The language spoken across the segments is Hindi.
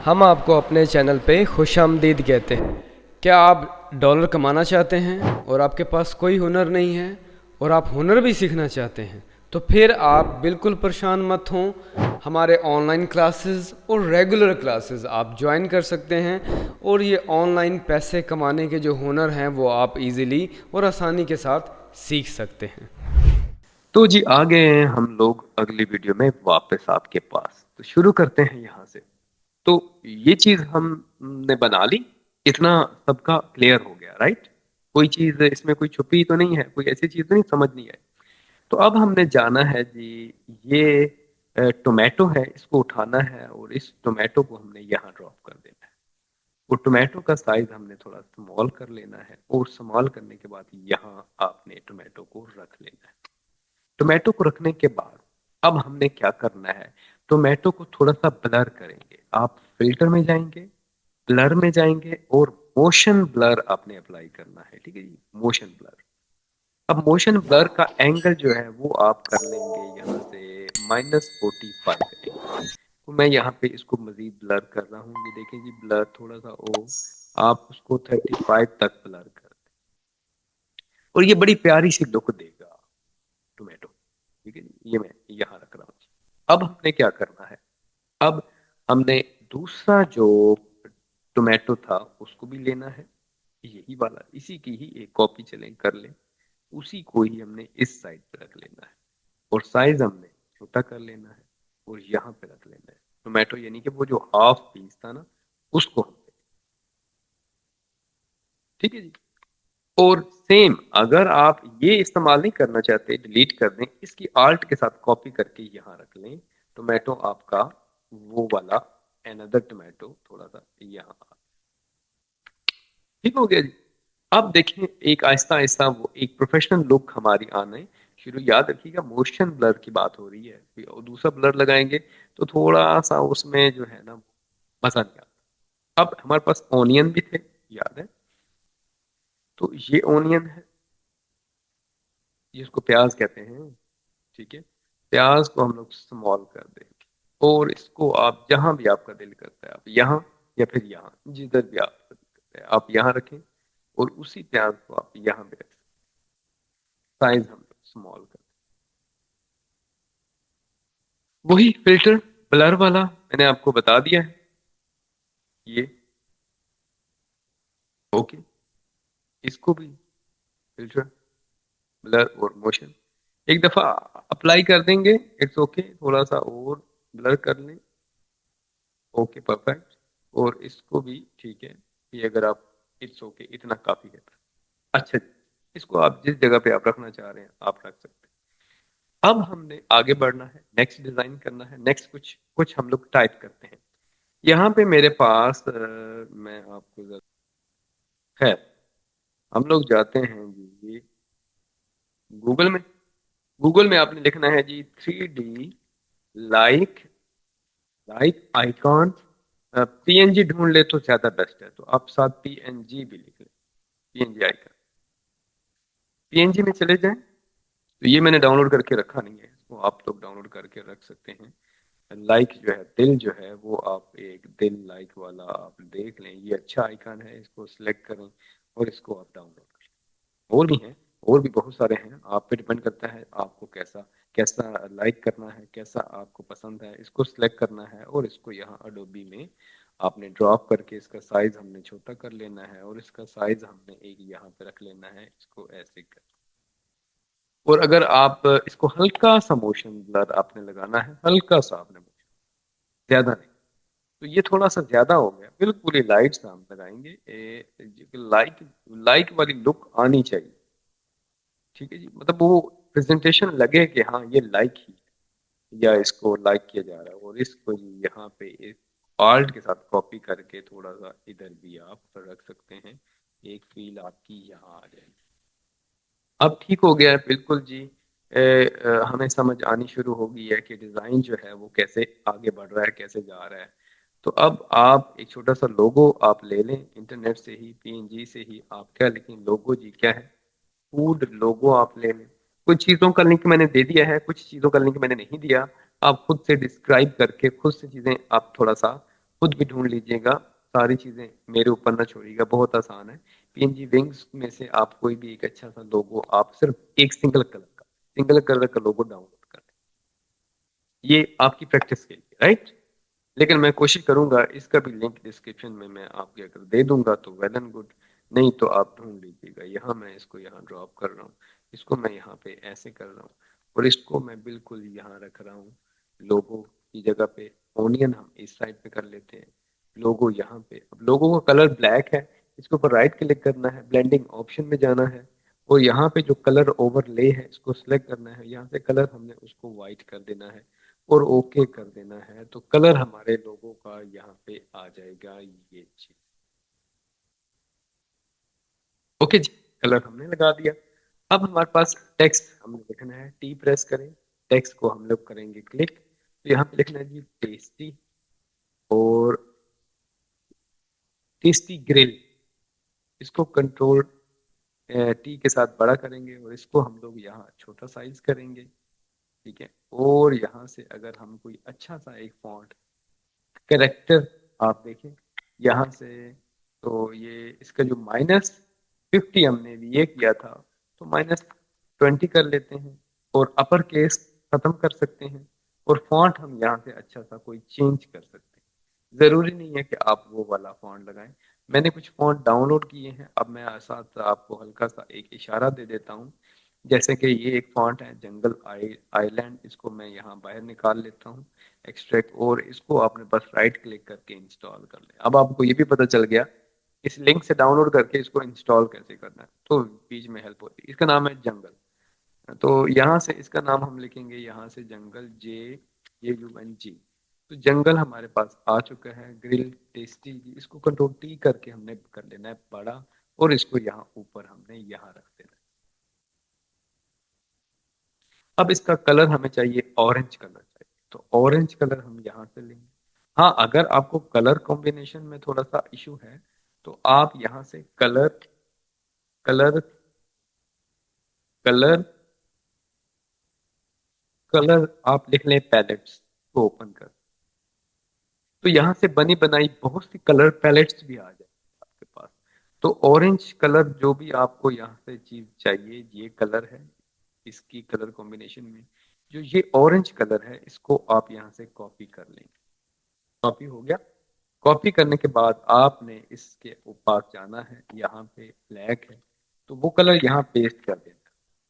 हम आपको अपने चैनल पे खुशामदीद कहते हैं। क्या आप डॉलर कमाना चाहते हैं और आपके पास कोई हुनर नहीं है और आप हुनर भी सीखना चाहते हैं, तो फिर आप बिल्कुल परेशान मत हों। हमारे ऑनलाइन क्लासेस और रेगुलर क्लासेस आप ज्वाइन कर सकते हैं और ये ऑनलाइन पैसे कमाने के जो हुनर हैं वो आप इजीली और आसानी के साथ सीख सकते हैं। तो जी आ गए हैं हम लोग अगली वीडियो में वापस आपके पास। तो शुरू करते हैं यहाँ से। तो ये चीज हमने बना ली, इतना सबका क्लियर हो गया, राइट? कोई चीज इसमें कोई छुपी तो नहीं है, कोई ऐसी चीज तो नहीं समझ नहीं आई। तो अब हमने जाना है जी, ये टोमेटो है, इसको उठाना है और इस टोमेटो को हमने यहाँ ड्रॉप कर देना है। वो टोमेटो का साइज हमने थोड़ा स्मॉल कर लेना है और स्मॉल करने के बाद यहाँ आपने टोमेटो को रख लेना है। टोमेटो को रखने के बाद अब हमने क्या करना है, टोमेटो को थोड़ा सा ब्लर करेंगे। आप फिल्टर में जाएंगे, ब्लर में जाएंगे और मोशन ब्लर आपने अप्लाई करना है। ठीक है जी, मोशन ब्लर। अब मोशन ब्लर का एंगल जो है वो आप कर लेंगे यहाँ से -45 एंगल। तो मैं यहाँ पे इसको मजीद ब्लर कर रहा हूँ, ये देखें जी, ब्लर थोड़ा सा ओ, आप उसको 35 तक ब्लर कर दें और ये बड़ी प्यारी सी लुक देगा टोमेटो। ठीक है जी, ये मैं यहाँ रख रहा हूँ। अब हमने क्या करना है, अब हमने दूसरा जो टोमेटो था उसको भी लेना है, यही वाला, इसी की ही एक कॉपी चलें कर लें। उसी को ही हमने इस साइड पे रख लेना है और साइज हमने छोटा कर लेना है और यहाँ पे रख लेना है टोमेटो, यानी कि वो जो हाफ पीस था ना उसको हम। ठीक है जी। और सेम अगर आप ये इस्तेमाल नहीं करना चाहते, डिलीट कर दें, इसकी आल्ट के साथ कॉपी करके यहाँ रख लें। टोमेटो आपका वो वाला अनदर टोमेटो थोड़ा सा यहाँ, ठीक हो गया जी। अब देखें एक आहिस्ता आहिस्ता वो एक प्रोफेशनल लुक हमारी आने शुरू। याद रखिएगा मोशन ब्लर की बात हो रही है, और दूसरा ब्लर लगाएंगे तो थोड़ा सा उसमें जो है ना मजा नहीं आता। अब हमारे पास ऑनियन भी थे, याद है? तो ये ऑनियन है, जिसको प्याज कहते हैं। ठीक है, प्याज को हम लोग स्मॉल कर देंगे और इसको आप जहां भी आपका दिल करता है, आप यहाँ या फिर यहाँ, जिधर भी आपका दिल करता है आप यहाँ रखें और उसी प्याज को आप यहाँ पे रख सकते। साइज हम लोग स्मॉल कर दें। वही फिल्टर ब्लर वाला मैंने आपको बता दिया है, ये ओके। इसको भी फिल्टर, ब्लर और मोशन एक दफा अप्लाई कर देंगे, इट्स ओके। थोड़ा सा और ब्लर कर लें, ओके परफेक्ट। और इसको भी ठीक है, ये अगर आप, इट्स ओके, इतना काफी है। अच्छा जी, इसको आप जिस जगह पे आप रखना चाह रहे हैं आप रख सकते हैं। अब हमने आगे बढ़ना है, नेक्स्ट डिजाइन करना है, नेक्स्ट कुछ कुछ हम लोग टाइप करते हैं। यहाँ पे मेरे पास मैं आपको खैर, हम लोग जाते हैं जी ये गूगल में। गूगल में आपने लिखना है जी 3D like, like icon, PNG ढूंढ ले तो ज्यादा बेस्ट है, तो आप साथ पीएनजी भी लिख लें, पीएनजी आइकन। पीएनजी में चले जाएं, तो ये मैंने डाउनलोड करके रखा नहीं है, इसको आप लोग डाउनलोड करके रख सकते हैं। लाइक जो है, दिल जो है, वो आप एक दिल लाइक वाला आप देख लें, ये अच्छा आइकन है, इसको सिलेक्ट करें और इसको आप डाउनलोड करें। और भी हैं, और भी बहुत सारे हैं, आप पे डिपेंड करता है आपको कैसा कैसा लाइक करना है, कैसा आपको पसंद है। इसको सिलेक्ट करना है और इसको यहाँ अडोबी में आपने ड्रॉप करके इसका साइज हमने छोटा कर लेना है और इसका साइज हमने एक यहाँ पे रख लेना है, इसको ऐसे कर। और अगर आप इसको हल्का सा मोशन ब्लर आपने लगाना है, हल्का सा आपने मोशन, ज्यादा नहीं। तो ये थोड़ा सा ज्यादा हो गया, बिल्कुल ही लाइट सा हम लगाएंगे, लाइक लाइक वाली लुक आनी चाहिए। ठीक है जी, मतलब वो प्रेजेंटेशन लगे कि हाँ ये लाइक ही है या इसको लाइक किया जा रहा है। और इसको जी यहाँ पे एक आल्ट के साथ कॉपी करके थोड़ा सा इधर भी आप रख सकते हैं, एक फील आपकी यहाँ आ जाएगी। अब ठीक हो गया है बिल्कुल जी। हमें समझ आनी शुरू हो गई है कि डिज़ाइन जो है वो कैसे आगे बढ़ रहा है, कैसे जा रहा है। तो अब आप एक छोटा सा लोगो आप ले लें इंटरनेट से ही, पीएनजी से ही। आप क्या लिखें, लोगो जी क्या है, फूड लोगो आप ले लें। कुछ चीज़ों का लिंक मैंने दे दिया है, कुछ चीज़ों का लिंक मैंने नहीं दिया। आप खुद से डिस्क्राइब करके खुद से चीज़ें आप थोड़ा सा खुद भी ढूंढ लीजिएगा, सारी चीजें मेरे ऊपर ना छोड़िएगा, बहुत आसान है। पीएनजी विंग्स में से आप कोई भी एक अच्छा सा लोगो, आप सिर्फ एक सिंगल कलर का लोगो डाउनलोड कर लें। ये आपकी प्रैक्टिस के लिए, राइट। लेकिन मैं कोशिश करूंगा इसका भी लिंक डिस्क्रिप्शन में मैं आपके अगर दे दूंगा तो वेल एंड गुड, नहीं तो आप ढूंढ लीजिएगा। यहाँ मैं इसको यहाँ ड्रॉप कर रहा हूँ, इसको मैं यहाँ पे ऐसे कर रहा हूँ, और इसको मैं बिल्कुल यहाँ रख रहा हूँ लोगो की जगह पे। ओनियन हम इस साइड पे कर लेते हैं, लोगो यहाँ पे। अब लोगो का कलर ब्लैक है, इसके ऊपर राइट क्लिक करना है, ब्लेंडिंग ऑप्शन में जाना है, और यहाँ पे जो कलर ओवरले है इसको सिलेक्ट करना है, यहाँ से कलर हमने उसको व्हाइट कर देना है और ओके कर देना है, तो कलर हमारे लोगों का यहाँ पे आ जाएगा ये चीज। ओके जी, कलर हमने लगा दिया। अब हमारे पास टेक्स्ट हमने लिखना है, टी प्रेस करें, टेक्स्ट को हम लोग करेंगे क्लिक, तो यहाँ पे लिखना है जी टेस्टी, और टेस्टी ग्रिल। इसको कंट्रोल टी के साथ बड़ा करेंगे, और इसको हम लोग यहाँ छोटा साइज करेंगे, ठीक है। और यहाँ से अगर हम कोई अच्छा सा एक फॉन्ट कैरेक्टर आप देखें यहाँ से, तो ये इसका जो -50 हमने ये किया था, तो -20 कर लेते हैं, और अपर केस खत्म कर सकते हैं, और फॉन्ट हम यहाँ से अच्छा सा कोई चेंज कर सकते हैं। जरूरी नहीं है कि आप वो वाला फॉन्ट लगाएं, मैंने कुछ फॉन्ट डाउनलोड किए हैं, अब मैं साथ आपको हल्का सा एक इशारा दे देता हूँ। जैसे कि ये एक फॉन्ट है जंगल आइलैंड, इसको मैं यहाँ बाहर निकाल लेता हूँ एक्सट्रैक्ट, और इसको आपने बस राइट क्लिक करके इंस्टॉल कर लिया। अब आपको ये भी पता चल गया इस लिंक से डाउनलोड करके इसको इंस्टॉल कैसे करना है, तो बीच में हेल्प होती है। इसका नाम है जंगल, तो यहाँ से इसका नाम हम लिखेंगे यहाँ से जंगल, JUNG। तो जंगल हमारे पास आ चुका है। ग्रिल टेस्टी जी, इसको कंट्रोल T करके हमने कर लेना है बड़ा, और इसको यहाँ ऊपर हमने यहाँ रख देना है। अब इसका कलर हमें चाहिए, ऑरेंज कलर चाहिए, तो ऑरेंज कलर हम यहाँ से लेंगे। हाँ, अगर आपको कलर कॉम्बिनेशन में थोड़ा सा इशू है, तो आप यहाँ से कलर कलर कलर कलर आप लिख लें पैलेट्स को ओपन कर, तो यहाँ से बनी बनाई बहुत सी कलर पैलेट्स भी आ जाए आपके पास। तो ऑरेंज कलर जो भी आपको यहाँ से चीज चाहिए, ये कलर है, इसकी कलर कॉम्बिनेशन में जो ये ऑरेंज कलर है, इसको आप यहाँ से कॉपी कर लेंगे। कॉपी हो गया। कॉपी करने के बाद आपने इसके ऊपर जाना है, यहाँ पे ब्लैक है, तो वो कलर यहाँ पेस्ट कर देना।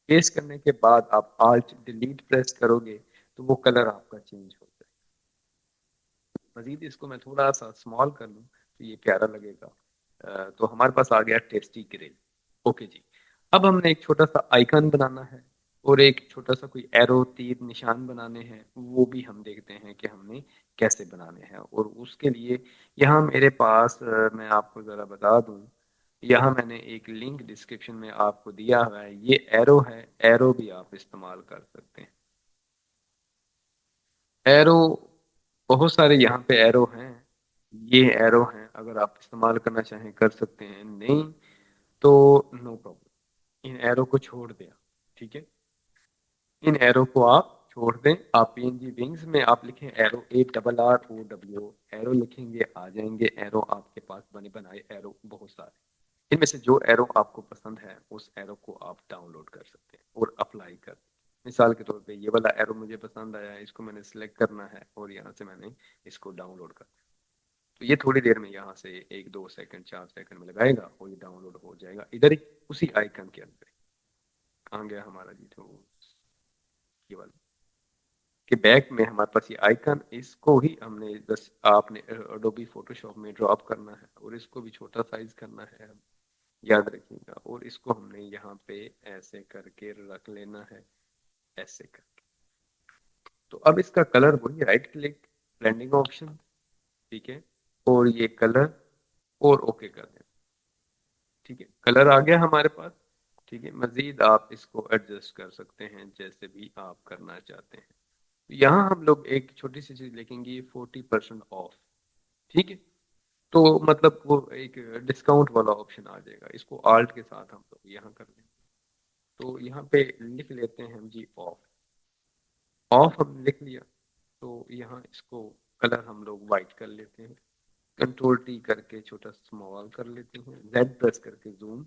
पेस्ट करने के बाद आप आल्ट डिलीट प्रेस करोगे, तो वो कलर आपका चेंज हो जाएगा। मजीद इसको मैं थोड़ा सा स्मॉल कर लूँ तो ये प्यारा लगेगा। तो हमारे पास आ गया टेस्टी ग्रिल। ओके जी, अब हमने एक छोटा सा आइकन बनाना है, और एक छोटा सा कोई एरो तीर निशान बनाने हैं, वो भी हम देखते हैं कि हमने कैसे बनाने हैं। और उसके लिए यहाँ मेरे पास मैं आपको ज़रा बता दूँ, यहाँ मैंने एक लिंक डिस्क्रिप्शन में आपको दिया हुआ है, ये एरो है, एरो भी आप इस्तेमाल कर सकते हैं। एरो बहुत सारे यहाँ पे एरो हैं, ये एरो हैं, अगर आप इस्तेमाल करना चाहें कर सकते हैं, नहीं तो नो प्रॉब्लम, इन एरो को छोड़ दें, ठीक है। इन एरो को आप छोड़ दें। आप पीएनजी विंग्स में आप लिखें एरो, ARROW, एरो लिखेंगे, आ जाएंगे एरो आपके पास, बने बनाए एरो बहुत सारे। इनमें से जो एरो आपको पसंद है उस एरो को आप डाउनलोड कर सकते हैं और अप्लाई कर। मिसाल के तौर पे ये वाला एरो मुझे पसंद आया है, इसको मैंने सिलेक्ट करना है, और यहाँ से मैंने इसको डाउनलोड कर, तो ये थोड़ी देर में यहाँ से 1 2 सेकंड 4 सेकंड में लगाएगा, और ये डाउनलोड हो जाएगा इधर ही उसी आइकन के अंदर। कहाँ गया हमारा जी, तो ये वाला के बैक में हमारे पास ये आइकन, इसको ही हमने बस आपने एडोबी फोटोशॉप में ड्रॉप करना है, और इसको भी छोटा साइज करना है, याद रखिएगा। और इसको हमने यहाँ पे ऐसे करके रख लेना है, ऐसे करके। तो अब इसका कलर वही, राइट क्लिक, ब्लेंडिंग ऑप्शन, ठीक है, और ये कलर, और ओके कर देना, ठीक है। कलर आ गया हमारे पास, ठीक है। मजीद आप इसको एडजस्ट कर सकते हैं जैसे भी आप करना चाहते हैं। तो यहाँ हम लोग एक छोटी सी चीज लिखेंगे, 40% ऑफ, ठीक है। तो मतलब वो एक डिस्काउंट वाला ऑप्शन आ जाएगा, इसको आल्ट के साथ हम लोग यहाँ कर लेंगे। तो यहाँ पे लिख लेते हैं हम जी ऑफ, ऑफ हम लिख लिया। तो यहाँ इसको कलर हम लोग वाइट कर लेते हैं, कंट्रोल टी करके छोटा स्मॉल कर लेते हैं, जेड प्रेस करके जूम,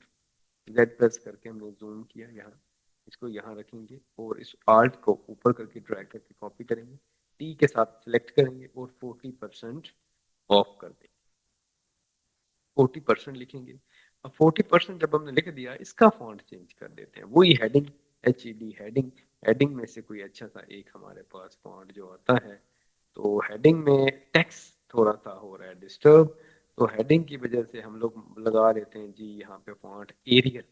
जेड प्रेस करके हमने जूम किया यहाँ, इसको यहाँ रखेंगे और इस आल्ट को ऊपर करके ड्रैग करके कॉपी करेंगे, टी के साथ सिलेक्ट करेंगे और 40% ऑफ कर देंगे, 40% लिखेंगे। अब 40% जब हमने लिख दिया, इसका फॉन्ट चेंज कर देते हैं, वही हेडिंग, HED हेडिंग, हेडिंग में से कोई अच्छा सा एक हमारे पास फॉन्ट जो आता है, तो हेडिंग में टेक्स्ट थोड़ा सा हो रहा है डिस्टर्ब, तो हेडिंग की वजह से हम लोग लगा देते हैं जी यहाँ पे फॉन्ट एरियल,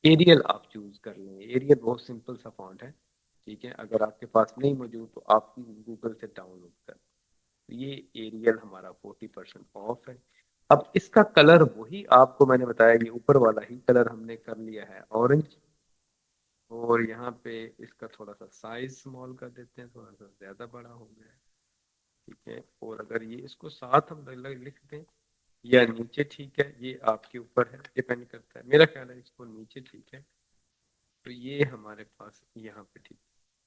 एरियल आप चूज कर लें, एरियल बहुत सिंपल सा फॉन्ट है, ठीक है, अगर आपके पास नहीं मौजूद तो आप गूगल से डाउनलोड कर, ये एरियल हमारा 40% ऑफ है। अब इसका कलर वही आपको मैंने बताया कि ऊपर वाला ही कलर हमने कर लिया है ऑरेंज, और यहाँ पे इसका थोड़ा सा साइज स्मॉल कर देते हैं, थोड़ा सा ज्यादा बड़ा हो गया है, ठीक है, और अगर ये इसको साथ हम लिख दें या नीचे ठीक है, ये आपके ऊपर है, डिपेंड करता है, मेरा ख्याल है इसको नीचे ठीक है, तो ये हमारे पास यहाँ पे ठीक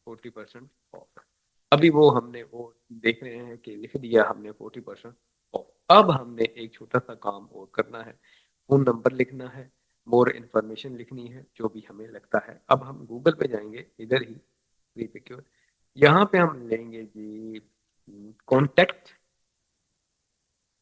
40% ऑफ है। अभी वो हमने वो देख रहे हैं कि लिख दिया हमने 40% ऑफ। अब हमने एक छोटा सा काम और करना है, फोन नंबर लिखना है, मोर इन्फॉर्मेशन लिखनी है जो भी हमें लगता है। अब हम गूगल पे जाएंगे, इधर ही फ्री सिक्योर, यहाँ पे हम लेंगे जी कॉन्टेक्ट,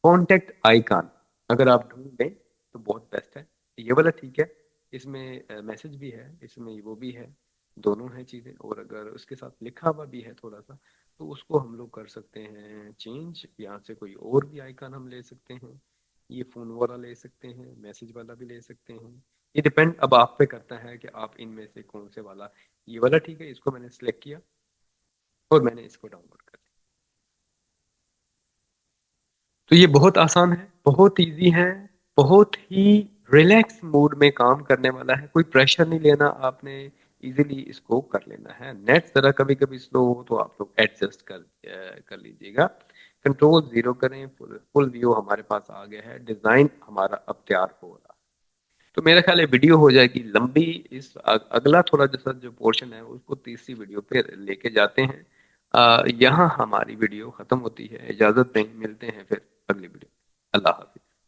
कॉन्टेक्ट आइकन, अगर आप ढूंढ लें तो बहुत बेस्ट है, ये वाला ठीक है, इसमें मैसेज भी है, इसमें वो भी है, दोनों हैं चीज़ें, और अगर उसके साथ लिखा हुआ भी है थोड़ा सा, तो उसको हम लोग कर सकते हैं चेंज, यहाँ से कोई और भी आइकन हम ले सकते हैं, ये फ़ोन वाला ले सकते हैं, मैसेज वाला भी ले सकते हैं, ये डिपेंड अब आप पे करता है कि आप इनमें से कौन से वाला, ये वाला ठीक है, इसको मैंने सेलेक्ट किया और मैंने इसको डाउनलोड कर लिया। तो ये बहुत आसान है, बहुत इजी है, बहुत ही रिलैक्स मूड में काम करने वाला है, कोई प्रेशर नहीं लेना आपने, इजीली इसको कर लेना है। नेट जरा कभी कभी स्लो हो तो आप लोग एडजस्ट कर लीजिएगा। कंट्रोल 0 करें, फुल व्यू हमारे पास आ गया है, डिजाइन हमारा अब तैयार हो रहा है। तो मेरा ख्याल है वीडियो हो जाएगी लंबी, इस अगला थोड़ा जैसा जो पोर्शन है उसको तीसरी वीडियो पे लेके जाते हैं। यहाँ हमारी वीडियो खत्म होती है, इजाजत दें, मिलते हैं फिर अगली वीडियो, अल्लाह हाफिज।